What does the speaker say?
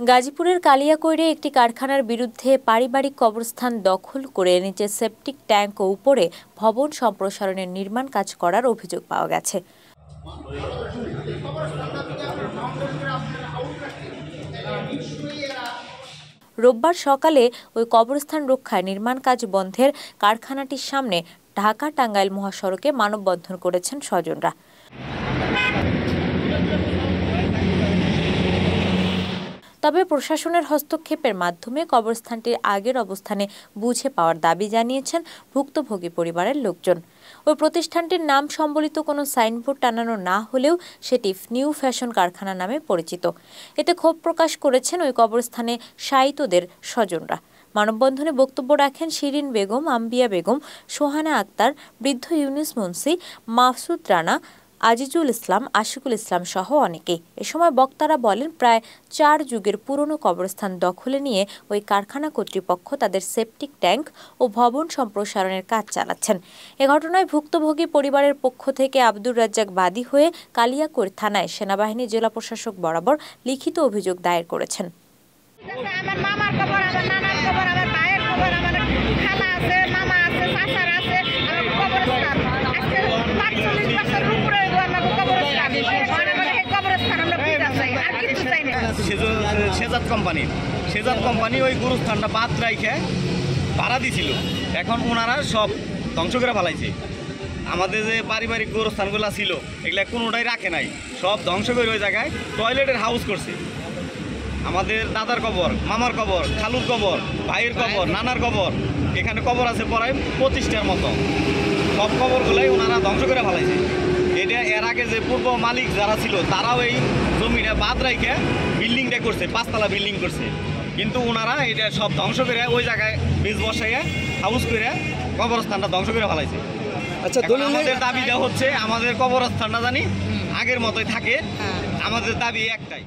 গাজীপুরের কালিয়াকৈরে একটি কারখানার বিরুদ্ধে পারিবারিক কবরস্থান দখল করে নিচে সেপটিক ট্যাঙ্ক ও উপরে ভবন সম্প্রসারণের নির্মাণ কাজ করার অভিযোগ পাওয়া গেছে। রোববার সকালে ওই কবরস্থান রক্ষায় নির্মাণ কাজ বন্ধের কারখানাটির সামনে ঢাকা-টাঙ্গাইল মহাসড়কে মানববন্ধন করেছেন স্বজনরা। তবে প্রশাসনের হস্তক্ষেপের মাধ্যমে কবরস্থানটির আগের অবস্থানে বুঝে পাওয়ার দাবি জানিয়েছেন ভুক্তভোগী পরিবারের লোকজন। ওই প্রতিষ্ঠানটির নাম সম্বলিত কোনো সাইনবোর্ড টানানো না হলেও সেটি নিউ ফ্যাশন কারখানা নামে পরিচিত। এতে ক্ষোভ প্রকাশ করেছেন ওই কবরস্থানে শায়িতদের স্বজনরা। মানববন্ধনে বক্তব্য রাখেন শিরিন বেগম, আম্বিয়া বেগম, সোহানা আক্তার, বৃদ্ধ ইউনুস মুন্সি, মাসুদ রানা, আজিজুল ইসলাম, আশিকুল ইসলাম সহ অনেকেই। এ সময় বক্তারা বলেন, প্রায় 4 যুগের পুরনো কবরস্থান দখলে নিয়ে ওই কারখানা কর্তৃপক্ষ তাদের সেপটিক ট্যাঙ্ক ও ভবন সম্প্রসারণের কাজ চালাচ্ছেন। এ ঘটনায় ভুক্তভোগী পরিবারের পক্ষ থেকে আব্দুর রাজ্জাক বাদী হয়ে কালিয়াকৈর থানায় সেনাবাহিনী জেলা প্রশাসক বরাবর লিখিত অভিযোগ দায়ের করেছেন। আমার মামার কবর, আমার নানার কবর, আমার ভাইয়ের কবর, আমার খালা আছে, মামা আছে, চাচার আছে, আমার কবরস্থান আজকে ৪৫ বছরের উপরে আমার কবরস্থান। এই কবরস্থান আমরা পূজা চাই, আর কিছু চাই না। সেজাত কোম্পানি ওই গুরুস্থানটা বাদ রাইখে ভাড়া দিছিল, এখন ওনারা সব ধ্বংস করে ফেলাইছে। আমাদের যে পারিবারিক গুরুস্থানগুলো ছিল এগুলা কোনোটাই রাখে নাই, সব ধ্বংস করে ওই জায়গায় টয়লেটের হাউস করছে। আমাদের দাদার কবর, মামার কবর, খালুর কবর, ভাইয়ের কবর, নানার কবর, এখানে কবর আছে প্রায় 25টার মতো। সব কবরগুলাই ওনারা ধ্বংস করে ফেলাইছে। এটা এর আগে যে পূর্ব মালিক যারা ছিল তারাও এই জমিটা বাদ রাইখে বিল্ডিংটা করছে, 5 তলা বিল্ডিং করছে, কিন্তু ওনারা এটা সব ধ্বংস করে ওই জায়গায় বীজ বসাইয়া হাউস করে কবরস্থানটা ধ্বংস করে ফেলাইছে। আচ্ছা, আমাদের দাবিটা হচ্ছে আমাদের কবরস্থানটা জানি আগের মতোই থাকে, আমাদের দাবি একটাই।